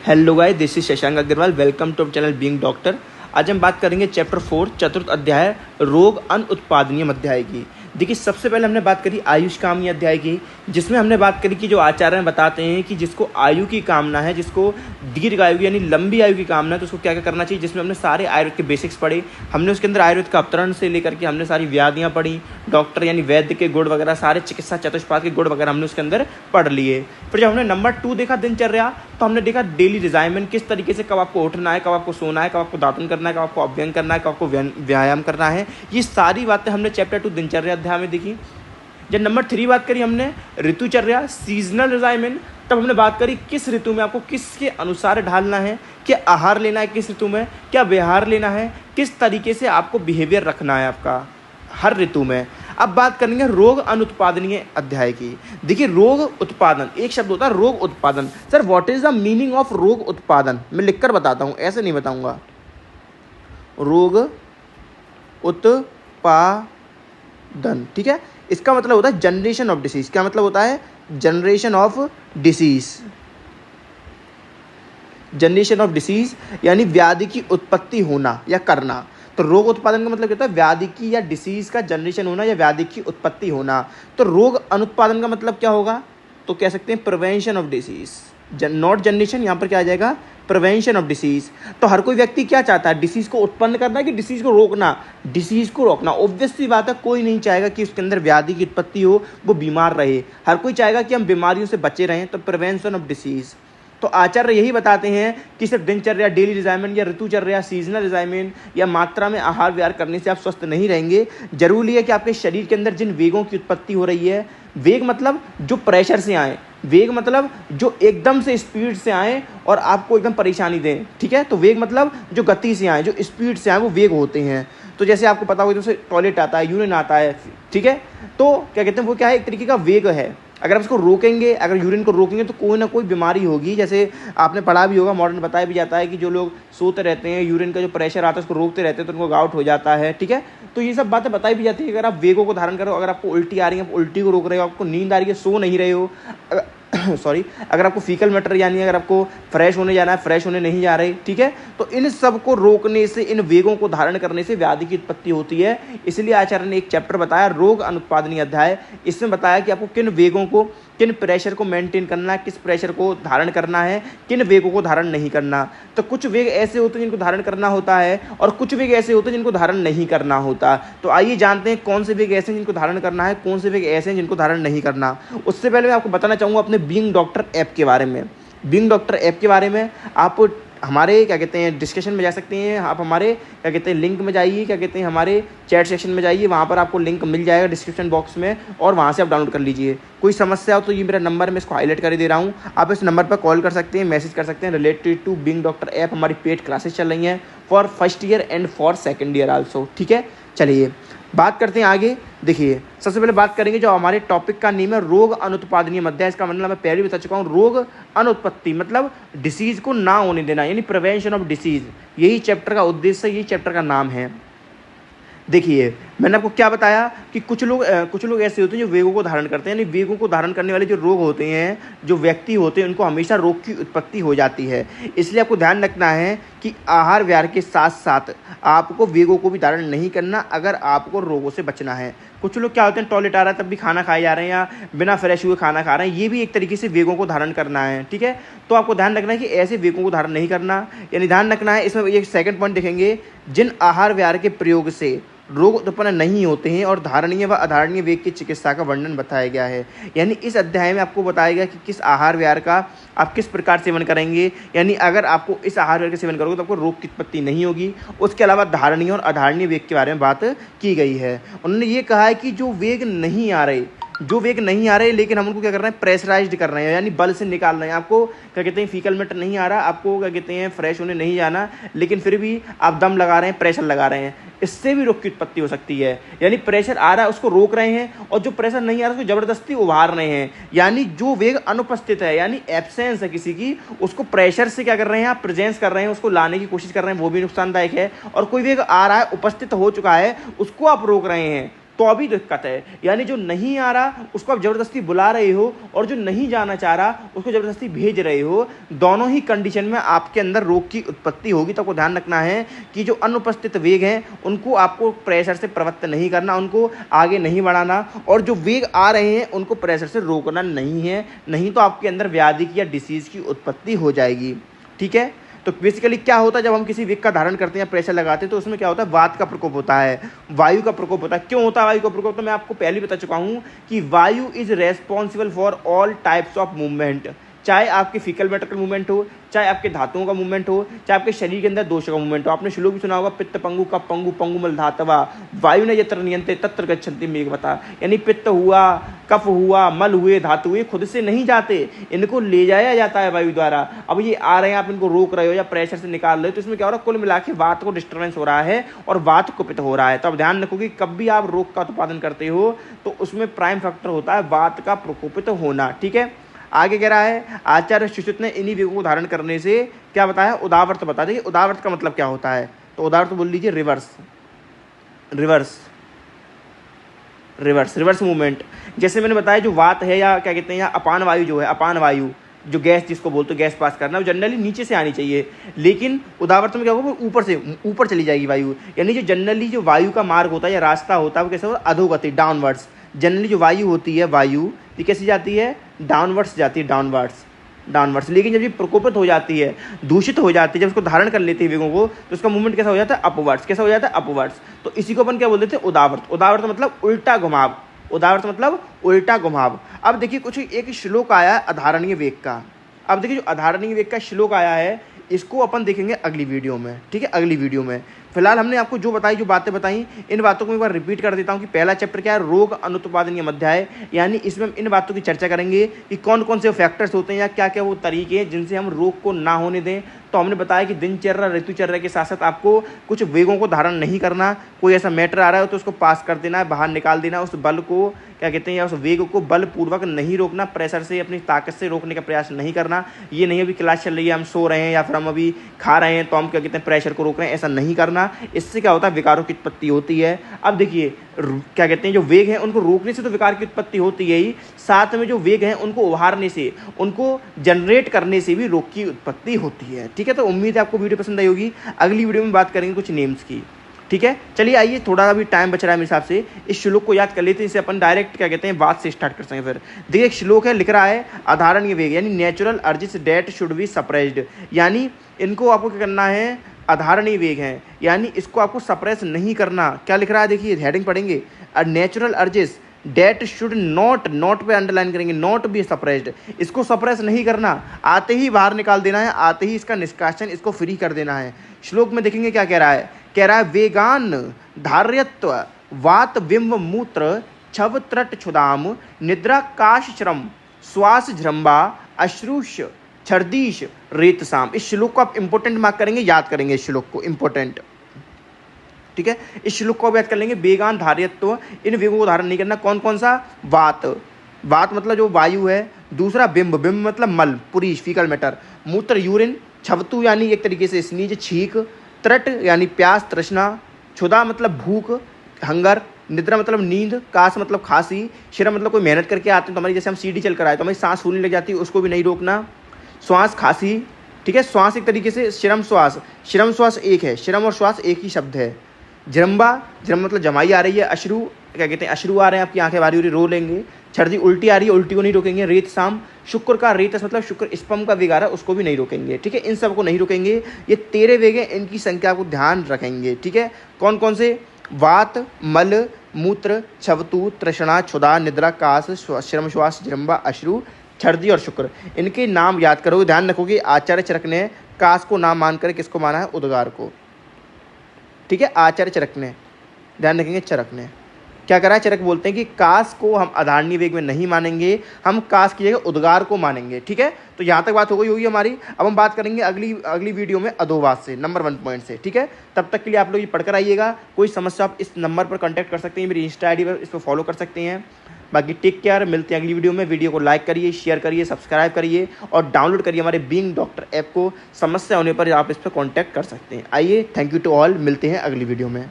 Hello guys, this is Shashank Agarwal. Welcome to channel being doctor. आज हम बात करेंगे चैप्टर 4 चतुर्थ अध्याय रोग अनुत्पादनीय अध्याय की। देखिए, सबसे पहले हमने बात करी आयुष कामनी अध्याय की, जिसमें हमने बात करी कि जो आचार्य बताते हैं कि जिसको आयु की कामना है, जिसको दीर्घ आयु यानी लंबी आयु की कामना है, तो उसको क्या क्या करना चाहिए। जिसमें हमने सारे आयुर्वेद के बेसिक्स पढ़े। हमने उसके अंदर आयुर्वेद का अवतरण से लेकर के हमने सारी व्याधियाँ पढ़ी, डॉक्टर यानी वैद्य के गुण वगैरह, सारे चिकित्सा चतुष्पाद के गुण वगैरह हमने उसके अंदर पढ़ लिए। फिर जब हमने नंबर 2 देखा दिनचर्या, तो हमने देखा डेली रिजाइमेन, किस तरीके से कब आपको उठना है, कब आपको सोना है, कब आपको दातुन करना है, कब आपको अभ्यंग करना है, कब आपको व्यायाम करना है। ये सारी बातें हमने चैप्टर 2 दिनचर्या अध्याय में देखी। जब नंबर 3 बात करी हमने ऋतुचर्या सीजनल रिजाइमेन, तब हमने बात करी किस ऋतु में आपको किसके अनुसार ढालना है, क्या आहार लेना है, किस ऋतु में क्या व्यवहार लेना है, किस तरीके से आपको बिहेवियर रखना है आपका हर ऋतु में। अब बात करेंगे रोग अनुत्पादनीय अध्याय की। देखिए, रोग उत्पादन एक शब्द होता है, रोग उत्पादन। Sir, what is the meaning of रोग उत्पादन? मैं लिखकर बताता हूँ, ऐसे नहीं बताऊंगा। रोग उत्पादन, ठीक है, इसका मतलब होता है जनरेशन ऑफ डिसीज। क्या मतलब होता है? Generation of disease. Generation of disease यानी व्याधि की उत्पत्ति होना या करना। तो रोग उत्पादन का मतलब क्या होता है? व्याधि की या डिसीज का जनरेशन होना या व्याधि की उत्पत्ति होना। तो रोग अनुत्पादन का मतलब क्या होगा? तो कह सकते हैं prevention of disease. Not generation, यहाँ पर क्या आ जाएगा? Prevention of disease. तो हर कोई व्यक्ति क्या चाहता है? डिसीज को उत्पन्न करना कि डिसीज को रोकना? डिसीज को रोकना। ऑब्वियस सी बात है, कोई नहीं चाहेगा कि उसके अंदर व्याधि की उत्पत्ति हो, वो बीमार रहे। हर कोई चाहेगा कि हम बीमारियों से बचे रहें। तो प्रिवेंशन ऑफ डिसीज। तो आचार्य यही बताते हैं कि सिर्फ दिनचर्या डेली रिजाइमेन या ऋतुचर्या सीजनल रिजाइमेन या मात्रा में आहार विहार करने से आप स्वस्थ नहीं रहेंगे। जरूरी है कि आपके शरीर के अंदर जिन वेगों की उत्पत्ति हो रही है, वेग मतलब जो प्रेशर से आए, वेग मतलब जो एकदम से स्पीड से आए और आपको एकदम परेशानी दें, ठीक है। तो वेग मतलब जो गति से आए, जो स्पीड से आए, वो वेग होते हैं। तो जैसे आपको पता हो, जैसे टॉयलेट आता है, यूरिन आता है, ठीक है, तो क्या कहते हैं, वो क्या है? एक तरीके का वेग है। अगर आप इसको रोकेंगे, अगर यूरिन को रोकेंगे, तो कोई ना कोई बीमारी होगी। जैसे आपने पढ़ा भी होगा, मॉडर्न बताया भी जाता है कि जो लोग सोते रहते हैं, यूरिन का जो प्रेशर आता है उसको रोकते रहते हैं, तो उनको गाउट हो जाता है, ठीक है। तो ये सब बातें बताई भी जाती है। अगर आप वेगों को धारण करो, अगर आपको उल्टी आ रही है, आप उल्टी को रोक रहे हो, आपको नींद आ रही है, सो नहीं रहे हो, सॉरी, अगर आपको फीकल मैटर यानी अगर आपको फ्रेश होने जाना है, फ्रेश होने नहीं जा रहे, ठीक है, तो इन सब को रोकने से, इन वेगों को धारण करने से व्याधि की उत्पत्ति होती है। इसलिए आचार्य ने एक चैप्टर बताया, रोग अनुत्पादनीय अध्याय। इसमें बताया कि आपको किन वेगों को, किन प्रेशर को मेंटेन करना है, किस प्रेशर को धारण करना है, किन वेगों को धारण नहीं करना। तो कुछ वेग ऐसे होते हैं जिनको धारण करना होता है, और कुछ वेग ऐसे होते हैं जिनको धारण नहीं करना होता। तो आइए जानते हैं कौन से वेग ऐसे हैं जिनको धारण करना है, कौन से वेग ऐसे हैं जिनको धारण नहीं करना। उससे पहले मैं आपको बताना चाहूँगा अपने बीइंग डॉक्टर ऐप के बारे में। बीइंग डॉक्टर ऐप के बारे में आप हमारे क्या कहते हैं डिस्कशन में जा सकते हैं। आप हमारे क्या कहते हैं लिंक में जाइए, क्या कहते हैं हमारे चैट सेक्शन में जाइए, वहाँ पर आपको लिंक मिल जाएगा डिस्क्रिप्शन बॉक्स में, और वहाँ से आप डाउनलोड कर लीजिए। कोई समस्या हो तो ये मेरा नंबर, मैं इसको हाईलाइट कर दे रहा हूँ, आप इस नंबर पर कॉल कर सकते हैं, मैसेज कर सकते हैं। Related to being doctor app हमारी पेड क्लासेस चल रही हैं for first year and for second year also, ठीक है। चलिए बात करते हैं आगे। देखिए, सबसे पहले बात करेंगे जो हमारे टॉपिक का नेम है रोग अनुत्पादनीय अध्याय। इसका मतलब मैं पहले भी बता चुका हूँ, रोग अनुत्पत्ति मतलब डिसीज को ना होने देना, यानी प्रिवेंशन ऑफ डिसीज। यही चैप्टर का उद्देश्य है, यही चैप्टर का नाम है। देखिए, मैंने आपको क्या बताया कि कुछ लोग ऐसे होते हैं जो वेगों को धारण करते हैं, यानी वेगों को धारण करने वाले जो रोग होते हैं, जो व्यक्ति होते हैं, उनको हमेशा रोग की उत्पत्ति हो जाती है। इसलिए आपको ध्यान रखना है कि आहार विहार के साथ साथ आपको वेगों को भी धारण नहीं करना, अगर आपको रोगों से बचना है। कुछ लोग क्या होते हैं, टॉयलेट आ रहा है तब भी खाना खाए जा रहे हैं, या बिना फ्रेश हुए खाना खा रहे हैं, ये भी एक तरीके से वेगों को धारण करना है, ठीक है। तो आपको ध्यान रखना है कि ऐसे वेगों को धारण नहीं करना, यानी ध्यान रखना है। इसमें एक सेकंड पॉइंट देखेंगे, जिन आहार विहार के प्रयोग से रोग उत्पन्न नहीं होते हैं और धारणीय व अधारणीय वेग की चिकित्सा का वर्णन बताया गया है। यानी इस अध्याय में आपको बताया गया कि किस आहार विहार का आप किस प्रकार सेवन करेंगे, यानी अगर आपको इस आहार विहार का सेवन करोगे तो आपको रोग की उत्पत्ति नहीं होगी। उसके अलावा धारणीय और अधारणीय वेग के बारे में बात की गई है। उन्होंने ये कहा है कि जो वेग नहीं आ रहे, लेकिन हम उनको क्या कर रहे हैं, प्रेशराइज्ड कर रहे हैं, यानी बल से निकाल रहे हैं। आपको क्या कहते हैं, फीकल मैटर नहीं आ रहा, आपको क्या कहते हैं फ्रेश होने नहीं जाना, लेकिन फिर भी आप दम लगा रहे हैं, प्रेशर लगा रहे हैं, इससे भी रोग की उत्पत्ति हो सकती है। यानी प्रेशर आ रहा है उसको रोक रहे हैं, और जो प्रेशर नहीं आ रहा उसको जबरदस्ती उभार रहे हैं। यानी जो वेग अनुपस्थित है, यानी एब्सेंस है किसी की, उसको प्रेशर से क्या कर रहे हैं, आप प्रेजेंस कर रहे हैं, उसको लाने की कोशिश कर रहे हैं, वो भी नुकसानदायक है। और कोई वेग आ रहा है, उपस्थित हो चुका है, उसको आप रोक रहे हैं, तो भी दिक्कत है। यानी जो नहीं आ रहा उसको आप जबरदस्ती बुला रहे हो और जो नहीं जाना चाह रहा उसको जबरदस्ती भेज रहे हो, दोनों ही कंडीशन में आपके अंदर रोग की उत्पत्ति होगी। तो आपको ध्यान रखना है कि जो अनुपस्थित वेग हैं उनको आपको प्रेशर से प्रवृत्त नहीं करना, उनको आगे नहीं बढ़ाना, और जो वेग आ रहे हैं उनको प्रेशर से रोकना नहीं है, नहीं तो आपके अंदर व्याधि की या डिसीज की उत्पत्ति हो जाएगी। ठीक है, तो बेसिकली क्या होता है जब हम किसी वेग का धारण करते हैं, प्रेशर लगाते हैं, तो उसमें क्या होता है, वात का प्रकोप होता है, वायु का प्रकोप होता है। क्यों होता है वायु का प्रकोप? तो मैं आपको पहले बता चुका हूं कि वायु is responsible for all types of movement, चाहे आपके फीकल मैटर का मूवमेंट हो, चाहे आपके धातुओं का मूवमेंट हो, चाहे आपके शरीर के अंदर दोषों का मूवमेंट हो। आपने श्लोक भी सुना होगा, पित्त पंगु कप पंगु पंगु मल धातवा वायु ने यत्र नियंत्रे तत्र गच्छन्ति मेघवता। यानी पित्त हुआ, कफ हुआ, मल हुए, धातु हुए, खुद से नहीं जाते, इनको ले जाया जाता है वायु द्वारा। अब ये आ रहे हैं, आप इनको रोक रहे हो या प्रेशर से निकाल रहे हो, तो इसमें क्या हो रहा है, कुल मिला के वात को डिस्टर्बेंस हो रहा है और वात कुपित हो रहा है। तो अब ध्यान रखो कि कब भी आप रोग का उत्पादन करते हो तो उसमें प्राइम फैक्टर होता है वात का प्रकोपित होना। ठीक है, आगे कह रहा है आचार्य सुश्रुत ने इन्हीं वेगों को धारण करने से क्या बताया, उदावर्त बता देंगे। उदावर्त का मतलब क्या होता है? तो उदावर्त बोल लीजिए reverse, reverse, reverse, reverse movement. जैसे मैंने बताया जो वात है या क्या कहते हैं, या अपान वायु जो है, अपान वायु जो गैस जिसको बोलते हो, गैस पास करना, वो जनरली नीचे से आनी चाहिए, लेकिन उदावर्त में क्या होगा, ऊपर से ऊपर चली जाएगी वायु। यानी जो जनरली जो वायु का मार्ग होता है या रास्ता होता है वो कैसे होता है, अधोगति, डाउनवर्ड्स। जनरली जो वायु होती है, वायु ये कैसी जाती है, डाउनवर्ड्स जाती है, डाउनवर्ड्स, डाउनवर्ड्स। लेकिन जब ये प्रकोपित हो जाती है, दूषित हो जाती है, जब उसको धारण कर लेती है वेगों को, तो उसका मूवमेंट कैसा हो जाता है, अपवर्ड्स। कैसा हो जाता है, अपवर्ड्स। तो इसी को अपन क्या बोलते थे, उदावर्त। उदावर्त मतलब उल्टा घुमाव, उदावर्त मतलब उल्टा घुमाव। अब देखिए कुछ एक श्लोक आया है अधारणीय वेग का। अब देखिए जो अधारणीय वेग का श्लोक आया है इसको अपन देखेंगे अगली वीडियो में। ठीक है, अगली वीडियो में। फिलहाल हमने आपको जो बताई, जो बातें बताई, इन बातों को एक बार रिपीट कर देता हूं कि पहला चैप्टर क्या है, रोग अनुत्पादनीय अध्याय। यानी इसमें हम इन बातों की चर्चा करेंगे कि कौन कौन से फैक्टर्स होते हैं या क्या क्या वो तरीके हैं जिनसे हम रोग को ना होने दें। तो हमने बताया कि दिनचर्या, ऋतुचर्या के साथ साथ आपको कुछ वेगों को धारण नहीं करना, कोई ऐसा मैटर आ रहा है तो उसको पास कर देना है, बाहर निकाल देना, उस बल को क्या कहते हैं, या उस वेग को बलपूर्वक नहीं रोकना, प्रेशर से अपनी ताकत से रोकने का प्रयास नहीं करना। ये नहीं अभी क्लास चल रही है, हम सो रहे हैं या फिर हम अभी खा रहे हैं तो हम क्या कहते हैं प्रेशर को रोक रहे हैं, ऐसा नहीं करना। इससे क्या होता है, विकारों की उत्पत्ति होती है। अब देखिए क्या कहते हैं, जो वेग हैं उनको रोकने से तो विकार की उत्पत्ति होती है ही, साथ में जो वेग हैं उनको उभारने से, उनको जनरेट करने से भी रोग की उत्पत्ति होती है। ठीक है, तो उम्मीद है आपको वीडियो पसंद आई होगी। अगली वीडियो में बात करेंगे कुछ नेम्स की। ठीक है, चलिए आइए, थोड़ा अभी टाइम बच रहा है मेरे हिसाब से, इस श्लोक को याद कर लेते हैं, इसे अपन डायरेक्ट क्या कहते हैं बात से स्टार्ट कर सकें। फिर देखिए एक श्लोक है, लिख रहा है अधारणीय वेग यानी natural urges that should be suppressed. यानी इनको आपको क्या करना है, अधारणीय वेग है यानी इसको आपको सप्रेस नहीं करना। क्या लिख रहा है देखिए, हेडिंग पढ़ेंगे, natural urges that should not, not पे अंडरलाइन करेंगे, नॉट बी सप्रेस्ड। इसको सप्रेस नहीं करना, आते ही बाहर निकाल देना है, आते ही इसका निष्कासन, इसको फ्री कर देना है। श्लोक में देखेंगे क्या कह रहा है, कह रहा है वेगान धार्यत्व वात बिंब मूत्र छव त्रट क्षुदाम निद्रा काश श्रम श्वास झ्रम्बा अश्रुष छर्दीश रेतसाम। इस श्लोक को आप इंपोर्टेंट मार्क करेंगे, याद करेंगे इस श्लोक को, इंपोर्टेंट। ठीक है, इस श्लोक को याद कर लेंगे। वेगान धार्यत्व, इन वेगों को धारण नहीं करना। कौन कौन सा, वात, वात मतलब जो वायु है, दूसरा बिंब, बिंब मतलब मल, पुरीश, फीकल मैटर, मूत्र यूरिन, छवतु यानी एक तरीके से स्नीज, छींक, त्रट यानी प्यास, तृष्णा, क्षुधा मतलब भूख, हंगर, निद्रा मतलब नींद, काश मतलब खांसी, श्रम मतलब कोई मेहनत करके आते हैं तो हमारी, जैसे हम सीढ़ी चल कर आए तो हमारी सांस फूलने लग जाती है, उसको भी नहीं रोकना। श्वास, खांसी, ठीक है, श्वास एक तरीके से श्रम श्वास, श्रम श्वास एक है, श्रम और श्वास एक ही शब्द है। जरम्बा, जरम मतलब जमाई आ रही है, अश्रु क्या कहते हैं, अश्रु आ रहे हैं, आपकी आंखें बारी हो रही, रो लेंगे। छर्दी, उल्टी आ रही है, उल्टी को नहीं रोकेंगे। रेत साम, शुक्र का रेतस मतलब शुक्र स्पम का वेग आ रहा है, उसको भी नहीं रोकेंगे। ठीक है, इन सब को नहीं रोकेंगे। ये 13 वेग हैं, इनकी संख्या को ध्यान रखेंगे। ठीक है, कौन कौन से, वात, मल, मूत्र, छवतु, तृष्णा, क्षुधा, निद्रा, काश, श्रम, श्वास, जरम्बा, अश्रु, छर्दी और शुक्र। इनके नाम याद करोगे, ध्यान रखोगे। आचार्य चरक ने काश को नाम मानकर किसको माना है, उद्गार को। ठीक है, आचार्य चरक ने, ध्यान रखेंगे, चरक ने क्या करा है, चरक बोलते हैं कि काश को हम अधारणीय वेग में नहीं मानेंगे, हम काश की जगह उद्गार को मानेंगे। ठीक है, तो यहाँ तक बात हो गई होगी हमारी। अब हम बात करेंगे अगली वीडियो में अधोवाद से, नंबर 1 पॉइंट से। ठीक है, तब तक के लिए आप लोग ये पढ़कर आइएगा। कोई समस्या आप इस नंबर पर कॉन्टैक्ट कर सकते हैं, मेरी इंस्टा ID पर, इस पर फॉलो कर सकते हैं। बाकी टेक केयर, मिलते हैं अगली वीडियो में। वीडियो को लाइक करिए, शेयर करिए, सब्सक्राइब करिए और डाउनलोड करिए हमारे बीइंग डॉक्टर ऐप को। समस्या होने पर आप इस पर कॉन्टैक्ट कर सकते हैं। आइए, थैंक यू टू ऑल, मिलते हैं अगली वीडियो में।